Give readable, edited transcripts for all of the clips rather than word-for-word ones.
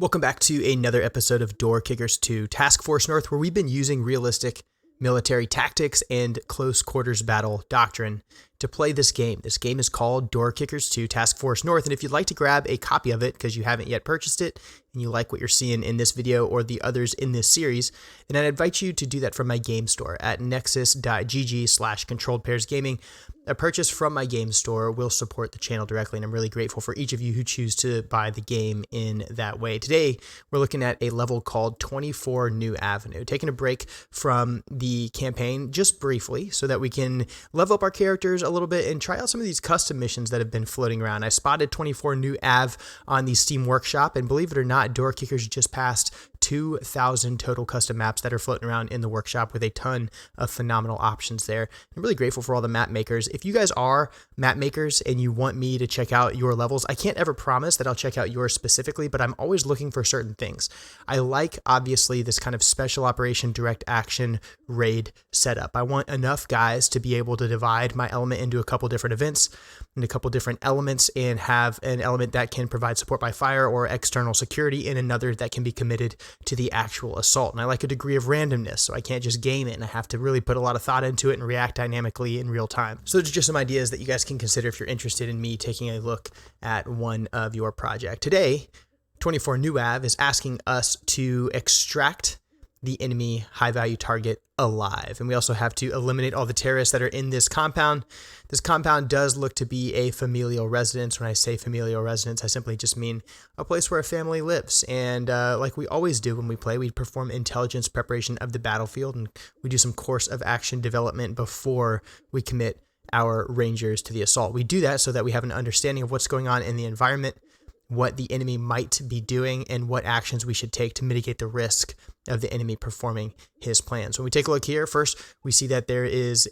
Welcome back to another episode of Door Kickers 2 Task Force North, where we've been using realistic military tactics and close quarters battle doctrine to play this game. This game is called Door Kickers 2 Task Force North, and if you'd like to grab a copy of it because you haven't yet purchased it and you like what you're seeing in this video or the others in this series, then I'd invite you to do that from my game store at nexus.gg/controlledpairsgaming. A purchase from my game store will support the channel directly, and I'm really grateful for each of you who choose to buy the game in that way. Today, we're looking at a level called 24 New Avenue, taking a break from the campaign just briefly so that we can level up our characters a little bit and try out some of these custom missions that have been floating around. I spotted 24 New Ave on the Steam Workshop, and believe it or not, Door Kickers just passed 2,000 total custom maps that are floating around in the workshop with a ton of phenomenal options there. I'm really grateful for all the map makers. If you guys are map makers and you want me to check out your levels, I can't ever promise that I'll check out yours specifically, but I'm always looking for certain things. I like, obviously, this kind of special operation direct action raid setup. I want enough guys to be able to divide my element into a couple different events and a couple different elements, and have an element that can provide support by fire or external security, and another that can be committed to the actual assault. And I like a degree of randomness, so I can't just game it, and I have to really put a lot of thought into it and react dynamically in real time. So those are just some ideas that you guys can consider if you're interested in me taking a look at one of your project. Today, 24 New Ave is asking us to extract the enemy high-value target alive. And we also have to eliminate all the terrorists that are in this compound. This compound does look to be a familial residence. When I say familial residence, I simply just mean a place where a family lives. And like we always do when we play, we perform intelligence preparation of the battlefield, and we do some course of action development before we commit our rangers to the assault. We do that so that we have an understanding of what's going on in the environment, what the enemy might be doing, and what actions we should take to mitigate the risk of the enemy performing his plans. When we take a look here, first we see that there is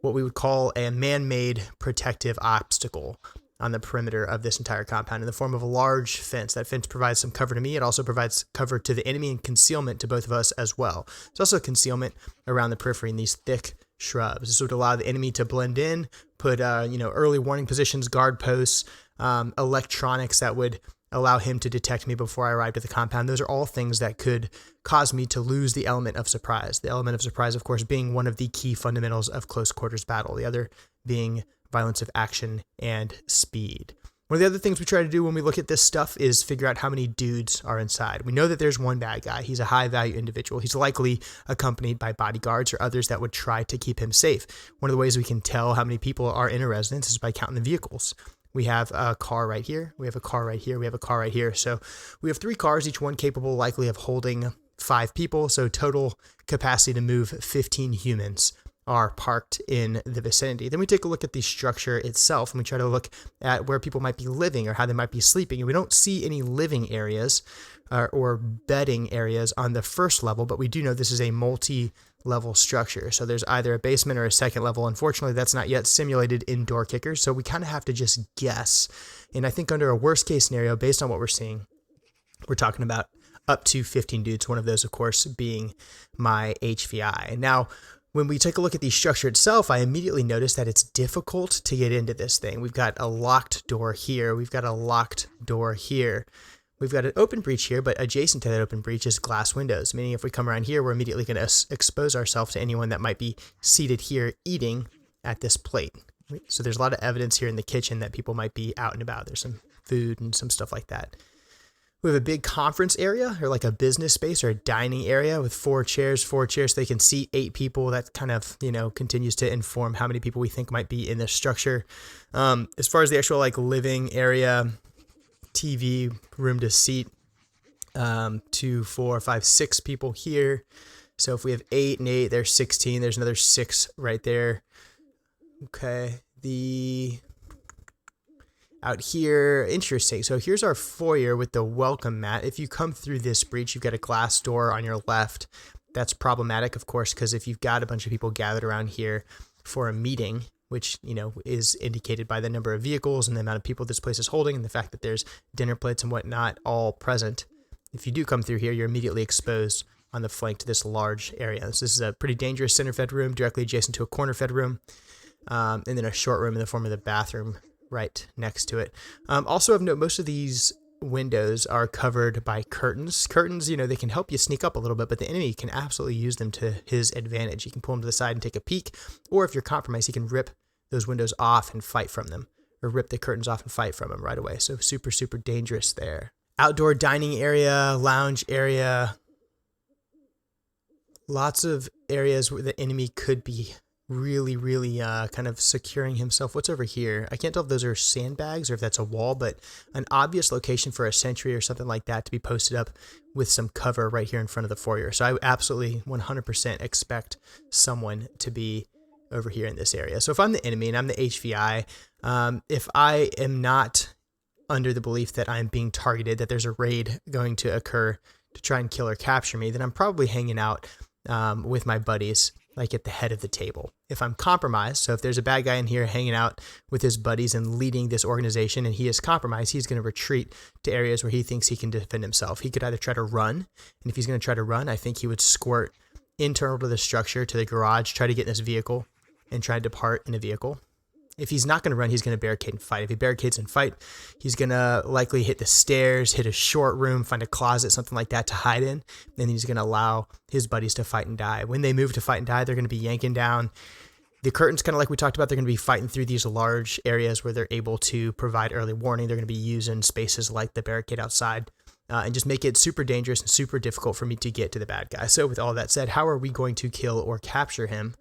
what we would call a man-made protective obstacle on the perimeter of this entire compound in the form of a large fence. That fence provides some cover to me. It also provides cover to the enemy and concealment to both of us as well. There's also concealment around the periphery in these thick shrubs. This would allow the enemy to blend in, put early warning positions, guard posts, electronics that would allow him to detect me before I arrived at the compound. Those are all things that could cause me to lose the element of surprise. The element of surprise, of course, being one of the key fundamentals of close quarters battle, the other being violence of action and speed. One of the other things we try to do when we look at this stuff is figure out how many dudes are inside. We know that there's one bad guy. He's a high-value individual. He's likely accompanied by bodyguards or others that would try to keep him safe. One of the ways we can tell how many people are in a residence is by counting the vehicles. We have a car right here. We have a car right here. We have a car right here. So we have 3 cars, each one capable likely of holding 5 people. So total capacity to move 15 humans are parked in the vicinity. Then we take a look at the structure itself, and we try to look at where people might be living or how they might be sleeping. And we don't see any living areas or bedding areas on the first level, but we do know this is a multi-level structure. So there's either a basement or a second level. Unfortunately, that's not yet simulated in Door Kickers, so we kind of have to just guess. And I think under a worst case scenario, based on what we're seeing, we're talking about up to 15 dudes, one of those, of course, being my HVI. Now, when we take a look at the structure itself, I immediately notice that it's difficult to get into this thing. We've got a locked door here. We've got a locked door here. We've got an open breach here, but adjacent to that open breach is glass windows, meaning if we come around here, we're immediately going to expose ourselves to anyone that might be seated here eating at this plate. So there's a lot of evidence here in the kitchen that people might be out and about. There's some food and some stuff like that. We have a big conference area, or like a business space or a dining area with 4 chairs so they can seat 8 people. That kind of, continues to inform how many people we think might be in this structure. As far as the actual living area, TV, room to seat, 2, 4, 5, 6 people here. So if we have 8 and 8, there's 16. There's another 6 right there. Okay. Out here, interesting. So here's our foyer with the welcome mat. If you come through this breach, you've got a glass door on your left. That's problematic, of course, because if you've got a bunch of people gathered around here for a meeting, which, is indicated by the number of vehicles and the amount of people this place is holding and the fact that there's dinner plates and whatnot all present. If you do come through here, you're immediately exposed on the flank to this large area. So this is a pretty dangerous center fed room directly adjacent to a corner fed room, and then a short room in the form of the bathroom right next to it. Also of note, most of these windows are covered by curtains. Curtains, you know, they can help you sneak up a little bit, but the enemy can absolutely use them to his advantage. You can pull them to the side and take a peek, or if you're compromised, he can rip those windows off and fight from them, or rip the curtains off and fight from them right away. So super, super dangerous there. Outdoor dining area, lounge area, lots of areas where the enemy could be really kind of securing himself. What's over here? I can't tell if those are sandbags or if that's a wall, but an obvious location for a sentry or something like that to be posted up with some cover right here in front of the foyer. So I absolutely 100% expect someone to be over here in this area. So if I'm the enemy and I'm the HVI, if I am not under the belief that I'm being targeted, that there's a raid going to occur to try and kill or capture me, then I'm probably hanging out with my buddies, like at the head of the table. If I'm compromised, so if there's a bad guy in here hanging out with his buddies and leading this organization and he is compromised, he's going to retreat to areas where he thinks he can defend himself. He could either try to run, and if he's going to try to run, I think he would squirt internal to the structure, to the garage, try to get in this vehicle and try to depart in a vehicle. If he's not going to run, he's going to barricade and fight. If he barricades and fight, he's going to likely hit the stairs, hit a short room, find a closet, something like that to hide in. Then he's going to allow his buddies to fight and die. When they move to fight and die, they're going to be yanking down the curtains, kind of like we talked about. They're going to be fighting through these large areas where they're able to provide early warning. They're going to be using spaces like the barricade outside and just make it super dangerous and super difficult for me to get to the bad guy. So with all that said, how are we going to kill or capture him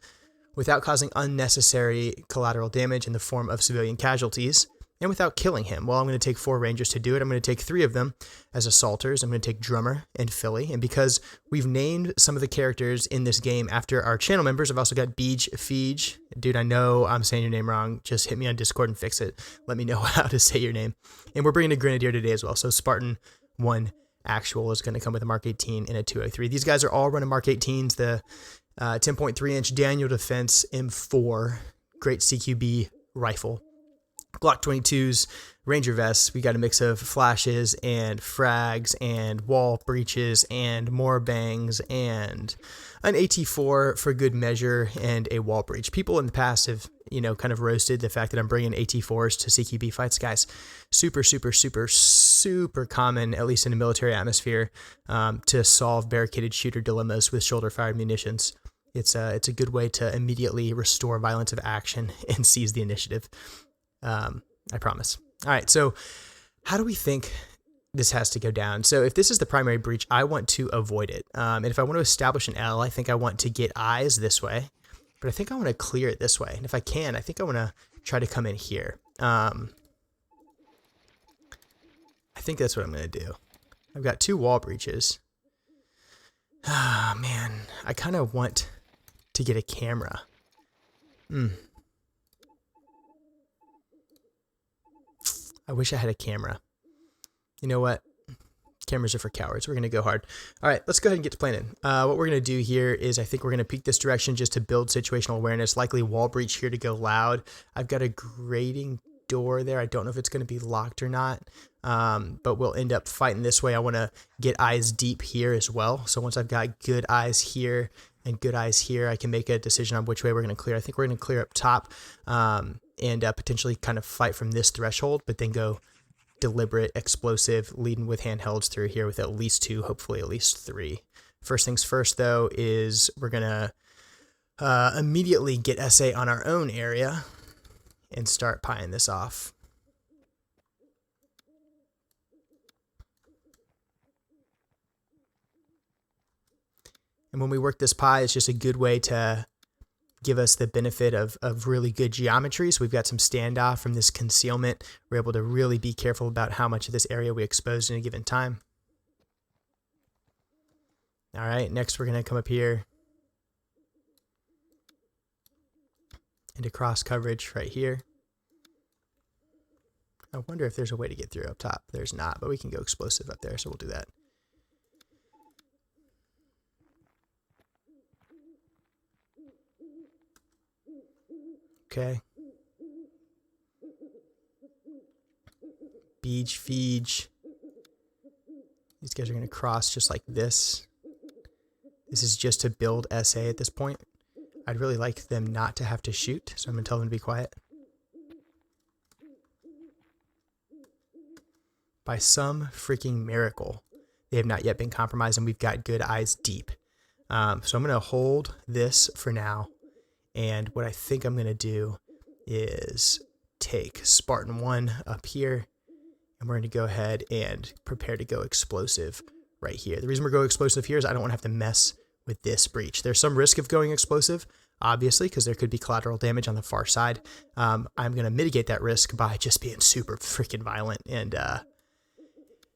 without causing unnecessary collateral damage in the form of civilian casualties, and without killing him? Well, I'm going to take 4 Rangers to do it. I'm going to take 3 of them as assaulters. I'm going to take Drummer and Philly. And because we've named some of the characters in this game after our channel members, I've also got Feej. Dude, I know I'm saying your name wrong. Just hit me on Discord and fix it. Let me know how to say your name. And we're bringing a Grenadier today as well. So Spartan 1 Actual is going to come with a Mark 18 and a 203. These guys are all running Mark 18s. The 10.3-inch Daniel Defense M4, great CQB rifle. Glock 22s, Ranger vests. We got a mix of flashes and frags and wall breaches and more bangs and an AT4 for good measure and a wall breach. People in the past have, you know, kind of roasted the fact that I'm bringing AT4s to CQB fights. Guys, super common, at least in a military atmosphere, to solve barricaded shooter dilemmas with shoulder-fired munitions. It's a good way to immediately restore violence of action and seize the initiative. I promise. All right, so how do we think this has to go down? So if this is the primary breach, I want to avoid it. And if I want to establish an L, I think I want to get eyes this way, but I think I want to clear it this way. And if I can, I think I want to try to come in here. I think that's what I'm going to do. I've got 2 wall breaches. Ah, man, I kind of want to get a camera. I wish I had a camera. You know what? Cameras are for cowards. We're going to go hard. All right, let's go ahead and get to planning. What we're going to do here is I think we're going to peek this direction just to build situational awareness, likely wall breach here to go loud. I've got a grating door there. I don't know if it's going to be locked or not, but we'll end up fighting this way. I want to get eyes deep here as well. So once I've got good eyes here and good eyes here, I can make a decision on which way we're going to clear. I think we're going to clear up top and potentially kind of fight from this threshold, but then go deliberate, explosive, leading with handhelds through here with at least 2, hopefully at least 3. First things first, though, is we're going to immediately get SA on our own area and start pieing this off. And when we work this pie, it's just a good way to give us the benefit of really good geometry. So we've got some standoff from this concealment. We're able to really be careful about how much of this area we expose in a given time. All right, next we're going to come up here into cross coverage right here. I wonder if there's a way to get through up top. There's not, but we can go explosive up there, so we'll do that. Okay. Feej. These guys are going to cross just like this. This is just to build SA at this point. I'd really like them not to have to shoot, so I'm going to tell them to be quiet. by some freaking miracle, they have not yet been compromised, and we've got good eyes deep. So I'm going to hold this for now. And what I think I'm going to do is take Spartan 1 up here, and we're going to go ahead and prepare to go explosive right here. The reason we're going explosive here is I don't want to have to mess with this breach. There's some risk of going explosive, obviously, because there could be collateral damage on the far side. I'm going to mitigate that risk by just being super freaking violent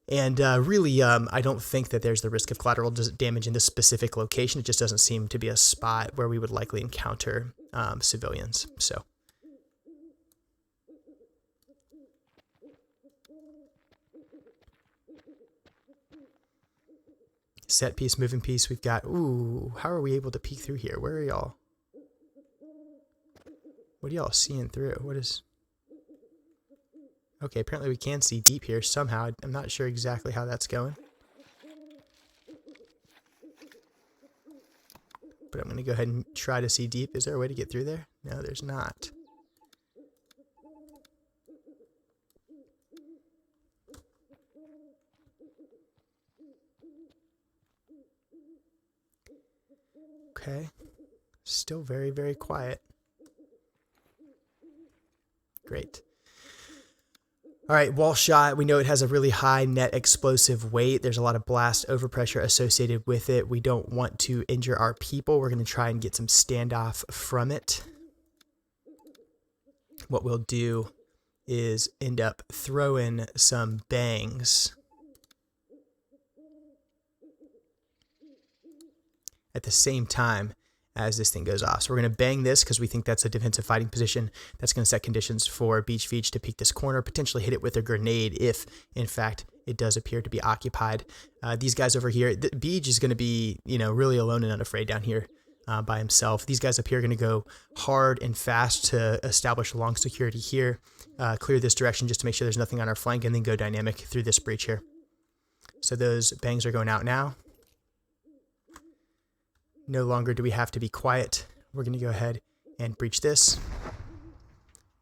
and really, I don't think that there's the risk of collateral damage in this specific location. It just doesn't seem to be a spot where we would likely encounter civilians. So, set piece, moving piece. We've got, ooh, how are we able to peek through here? Where are y'all? What are y'all seeing through? What is... Okay, apparently we can see deep here somehow. I'm not sure exactly how that's going. But I'm going to go ahead and try to see deep. Is there a way to get through there? No, there's not. Okay. Still very, very quiet. Great. All right, wall shot. We know it has a really high net explosive weight. There's a lot of blast overpressure associated with it. We don't want to injure our people. We're going to try and get some standoff from it. What we'll do is end up throwing some bangs at the same time as this thing goes off. So we're going to bang this because we think that's a defensive fighting position. That's going to set conditions for Beach Feech to peek this corner, potentially hit it with a grenade if, in fact, it does appear to be occupied. These guys over here, Beach is going to be, really alone and unafraid down here by himself. These guys up here are going to go hard and fast to establish long security here, clear this direction just to make sure there's nothing on our flank, and then go dynamic through this breach here. So those bangs are going out now. No longer do we have to be quiet. We're going to go ahead and breach this.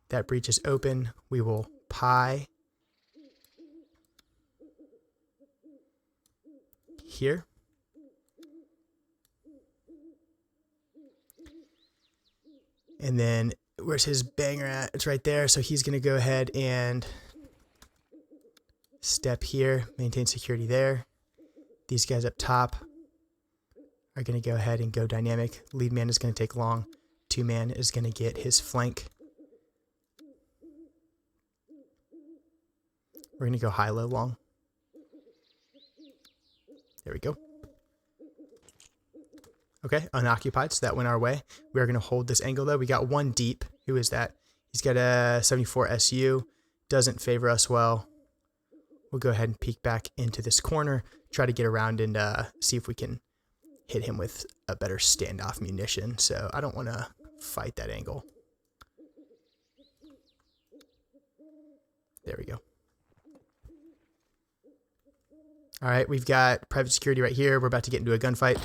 That breach is open. We will pie here. And then where's his banger at? It's right there. So he's going to go ahead and step here, maintain security there. These guys up top are going to go ahead and go dynamic. Lead man is going to take long. 2-man is going to get his flank. We're going to go high, low, long. There we go. Okay, unoccupied, so that went our way. We are going to hold this angle, though. We got one deep. Who is that? He's got a 74 SU. Doesn't favor us well. We'll go ahead and peek back into this corner, try to get around and see if we can hit him with a better standoff munition. So I don't want to fight that angle. There we go. All right, we've got private security right here. We're about to get into a gunfight.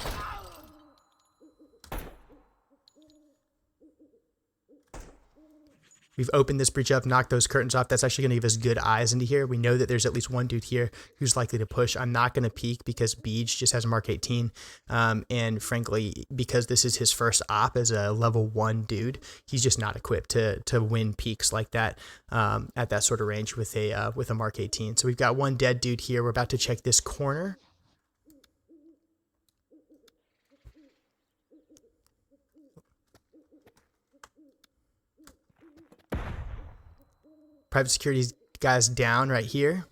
We've opened this breach up, knocked those curtains off. That's actually going to give us good eyes into here. We know that there's at least one dude here who's likely to push. I'm not going to peek because Beej just has a Mark 18. And frankly, because this is his first op as a level 1 dude, he's just not equipped to win peaks like that at that sort of range with a Mark 18. So we've got one dead dude here. We're about to check this corner. Private security guys down right here.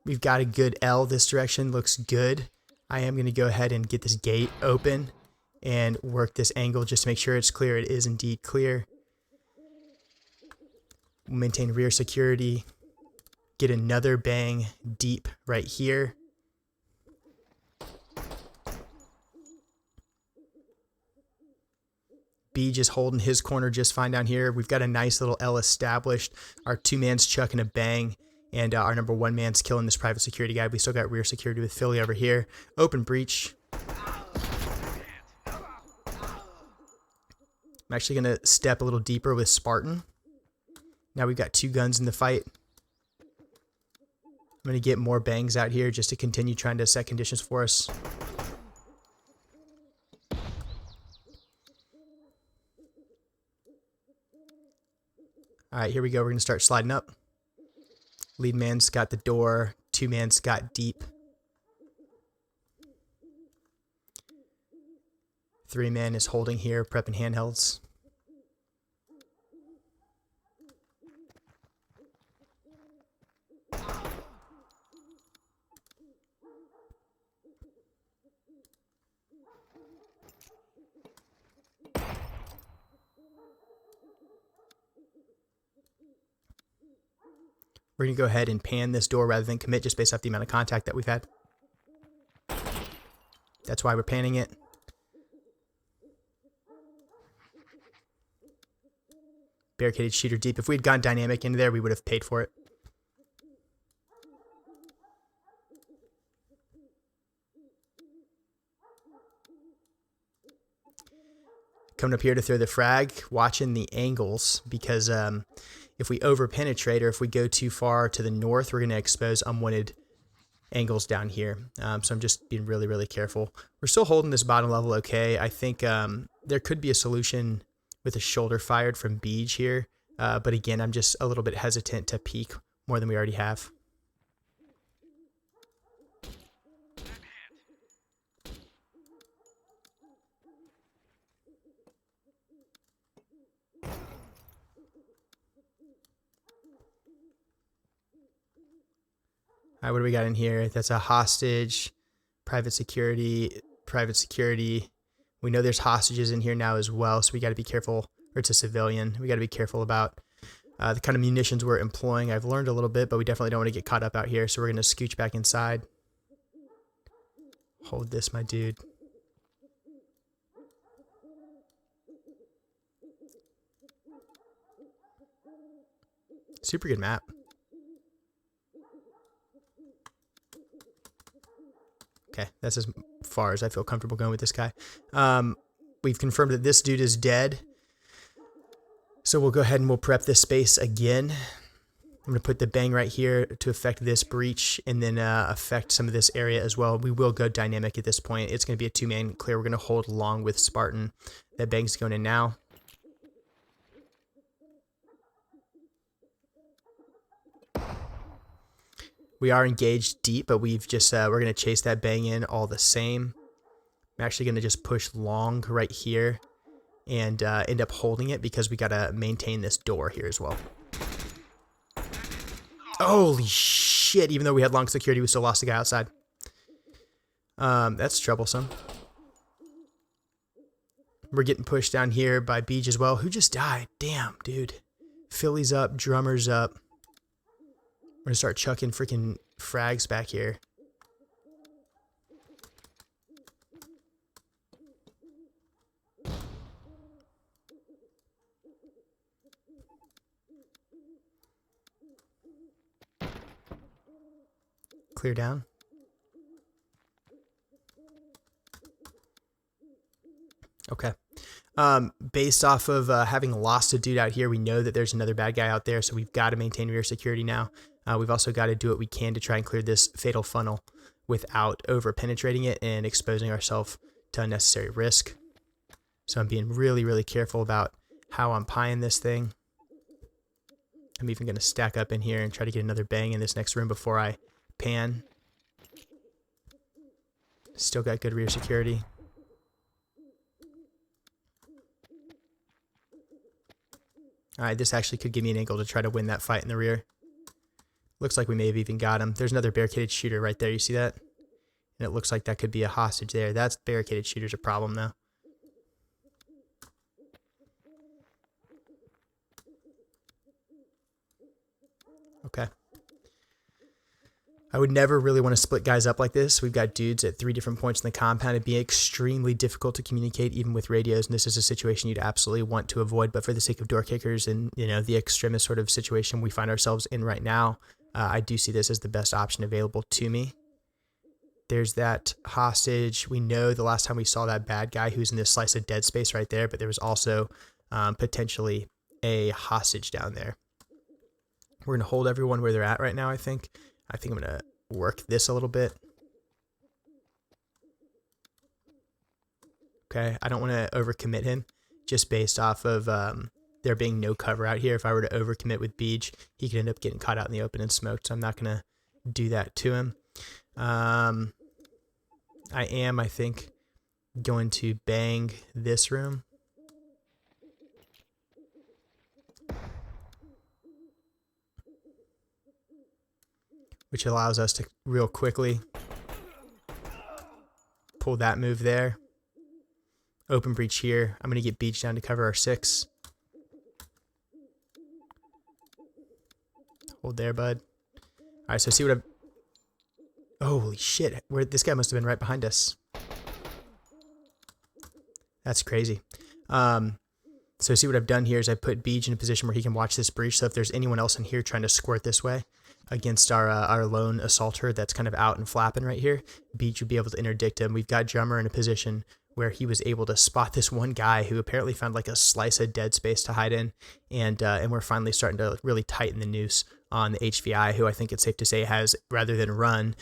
We've got a good L this direction. Looks good. I am going to go ahead and get this gate open and work this angle just to make sure it's clear. It is indeed clear. Maintain rear security. Get another bang deep right here. B just holding his corner just fine down here. We've got a nice little L established. Our 2-man's chucking a bang, and our number 1-man's killing this private security guy. We still got rear security with Philly over here. Open breach. I'm actually going to step a little deeper with Spartan. Now we've got 2 guns in the fight. I'm going to get more bangs out here just to continue trying to set conditions for us. Alright, here we go. We're going to start sliding up. Lead man's got the door. 2-man's got deep. 3-man is holding here, prepping handhelds. We're going to go ahead and pan this door rather than commit just based off the amount of contact that we've had. That's why we're panning it. Barricaded shooter deep. If we had gone dynamic into there, we would have paid for it. Coming up here to throw the frag, watching the angles, because if we over penetrate or if we go too far to the north, we're going to expose unwanted angles down here. So I'm just being really, really careful. We're still holding this bottom level okay. I think there could be a solution with a shoulder fired from Beej here. But again, I'm just a little bit hesitant to peek more than we already have. All right, what do we got in here? That's a hostage, private security, private security. We know there's hostages in here now as well, so we got to be careful. Or it's a civilian. We got to be careful about the kind of munitions we're employing. I've learned a little bit, but we definitely don't want to get caught up out here, so we're going to scooch back inside. Hold this, my dude. Super good map. Okay, that's as far as I feel comfortable going with this guy. We've confirmed that this dude is dead. So we'll go ahead and we'll prep this space again. I'm going to put the bang right here to affect this breach and then affect some of this area as well. We will go dynamic at this point. It's going to be a 2-man clear. We're going to hold along with Spartan. That bang's going in now. We are engaged deep, but we've just we're going to chase that bang in all the same. I'm actually going to just push long right here and end up holding it because we got to maintain this door here as well. Holy shit, even though we had long security, we still lost the guy outside. That's troublesome. We're getting pushed down here by Beej as well. Who just died? Damn, dude. Philly's up, drummer's up. We're going to start chucking freaking frags back here. Clear down. Okay. Based off of having lost a dude out here, we know that there's another bad guy out there, so we've got to maintain rear security now. We've also got to do what we can to try and clear this fatal funnel without over penetrating it and exposing ourselves to unnecessary risk. So I'm being really, really careful about how I'm pieing this thing. I'm even going to stack up in here and try to get another bang in this next room before I pan. Still got good rear security. Alright, this actually could give me an angle to try to win that fight in the rear. Looks like we may have even got him. There's another barricaded shooter right there. You see that? And it looks like that could be a hostage there. That's barricaded shooter's a problem though. Okay. I would never really want to split guys up like this. We've got dudes at 3 different points in the compound. It'd be extremely difficult to communicate even with radios, and this is a situation you'd absolutely want to avoid. But for the sake of door kickers and, you know, the extremist sort of situation we find ourselves in right now, I do see this as the best option available to me. There's that hostage. We know the last time we saw that bad guy who's in this slice of dead space right there, but there was also potentially a hostage down there. We're going to hold everyone where they're at right now, I think. I think I'm going to work this a little bit. Okay, I don't want to overcommit him just based off of there being no cover out here. If I were to overcommit with Beej, he could end up getting caught out in the open and smoked, so I'm not going to do that to him. I think, going to bang this room. Which allows us to real quickly pull that move there. Open breach here. I'm going to get Beach down to cover our 6. Hold there, bud. All right, so see what I've... Holy shit. This guy must have been right behind us. That's crazy. So see what I've done here is I put Beach in a position where he can watch this breach. So if there's anyone else in here trying to squirt this way against our lone assaulter that's kind of out and flapping right here, Beach would be able to interdict him. We've got Drummer in a position where he was able to spot this one guy who apparently found like a slice of dead space to hide in, and we're finally starting to really tighten the noose on the HVI, who I think it's safe to say has, rather than run,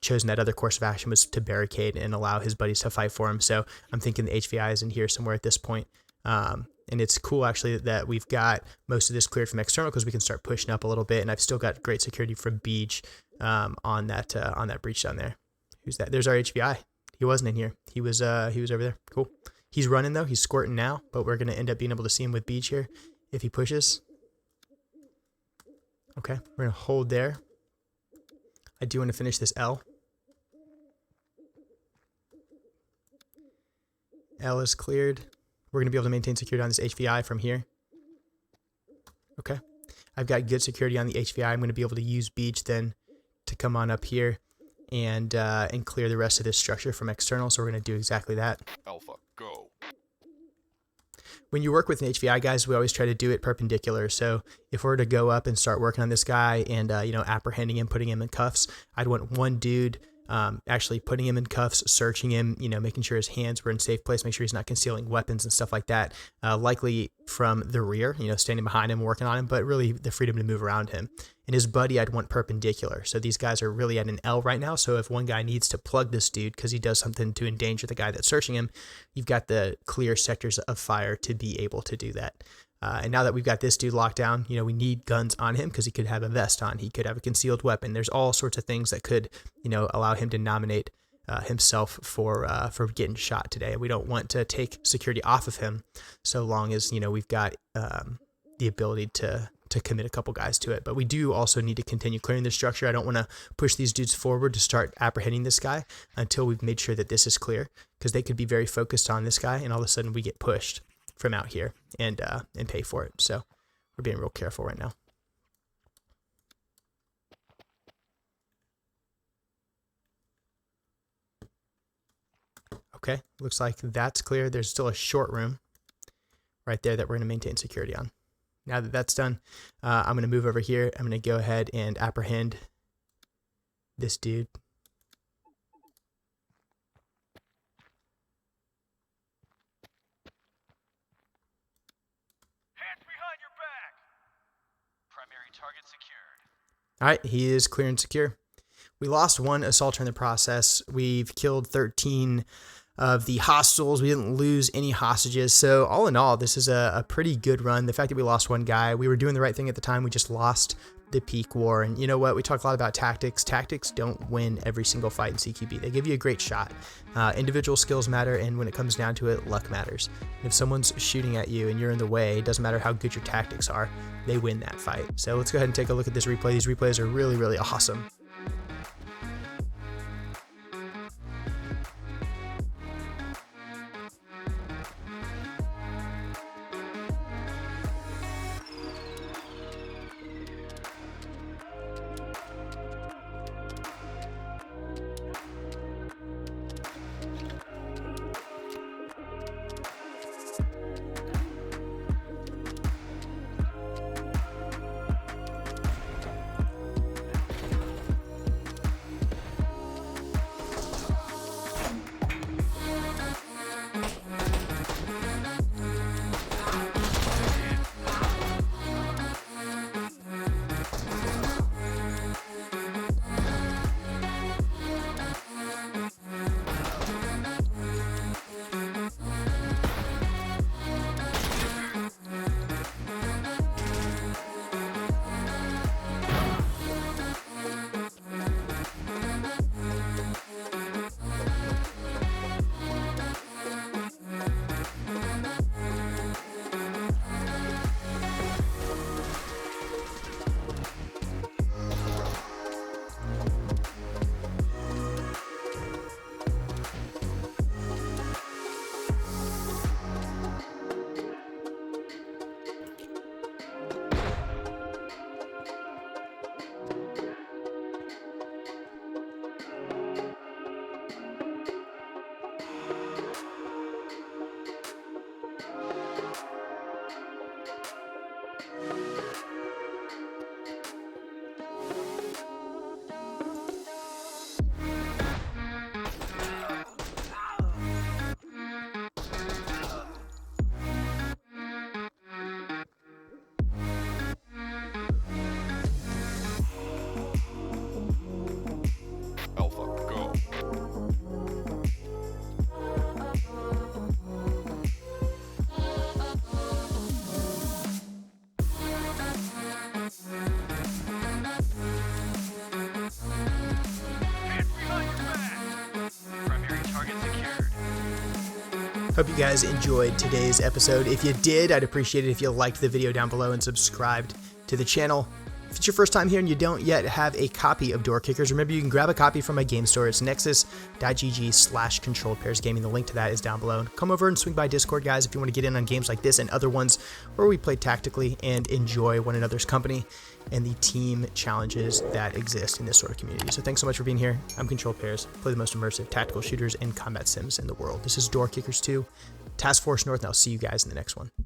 chosen that other course of action was to barricade and allow his buddies to fight for him. So I'm thinking the HVI is in here somewhere at this point. And it's cool actually that we've got most of this cleared from external because we can start pushing up a little bit, and I've still got great security from Beach on that breach down there. Who's that? There's our HVI. He wasn't in here. He was over there. Cool. He's running though. He's squirting now, but we're gonna end up being able to see him with Beach here if he pushes. Okay, we're gonna hold there. I do want to finish this L. L is cleared. We're going to be able to maintain security on this HVI from here. Okay. I've got good security on the HVI. I'm going to be able to use Beach then to come on up here and clear the rest of this structure from external. So we're going to do exactly that. Alpha, go. When you work with an HVI, guys, we always try to do it perpendicular. So if we're to go up and start working on this guy and, apprehending him, putting him in cuffs, I'd want one dude actually putting him in cuffs, searching him, making sure his hands were in safe place, make sure he's not concealing weapons and stuff like that, likely from the rear, standing behind him, working on him, but really the freedom to move around him. And his buddy I'd want perpendicular. So these guys are really at an L right now. So if one guy needs to plug this dude because he does something to endanger the guy that's searching him, you've got the clear sectors of fire to be able to do that. And now that we've got this dude locked down, we need guns on him because he could have a vest on. He could have a concealed weapon. There's all sorts of things that could, allow him to nominate himself for getting shot today. We don't want to take security off of him so long as, we've got the ability to commit a couple guys to it. But we do also need to continue clearing the structure. I don't want to push these dudes forward to start apprehending this guy until we've made sure that this is clear, because they could be very focused on this guy and all of a sudden we get pushed from out here and pay for it. So we're being real careful right now. Okay, looks like that's clear. There's still a short room right there that we're going to maintain security on. Now that that's done, I'm going to move over here. I'm going to go ahead and apprehend this dude. Target secured. All right, he is clear and secure. We lost one assaulter in the process. We've killed 13 of the hostiles. We didn't lose any hostages. So all in all, this is a pretty good run. The fact that we lost one guy, we were doing the right thing at the time. We just lost the peak war. And you know what? We talk a lot about tactics. Tactics don't win every single fight in CQB. They give you a great shot. Individual skills matter, and when it comes down to it, luck matters. If someone's shooting at you and you're in the way, it doesn't matter how good your tactics are, they win that fight. So let's go ahead and take a look at this replay. These replays are really, really awesome. Hope you guys enjoyed today's episode. If you did, I'd appreciate it if you liked the video down below and subscribed to the channel. If it's your first time here and you don't yet have a copy of Door Kickers, remember you can grab a copy from my game store. It's nexus.gg/controlledpairsgaming. The link to that is down below. Come over and swing by Discord, guys, if you want to get in on games like this and other ones where we play tactically and enjoy one another's company and the team challenges that exist in this sort of community. So thanks so much for being here. I'm Controlled Pairs, play the most immersive tactical shooters and combat sims in the world. This is Door Kickers 2, Task Force North, and I'll see you guys in the next one.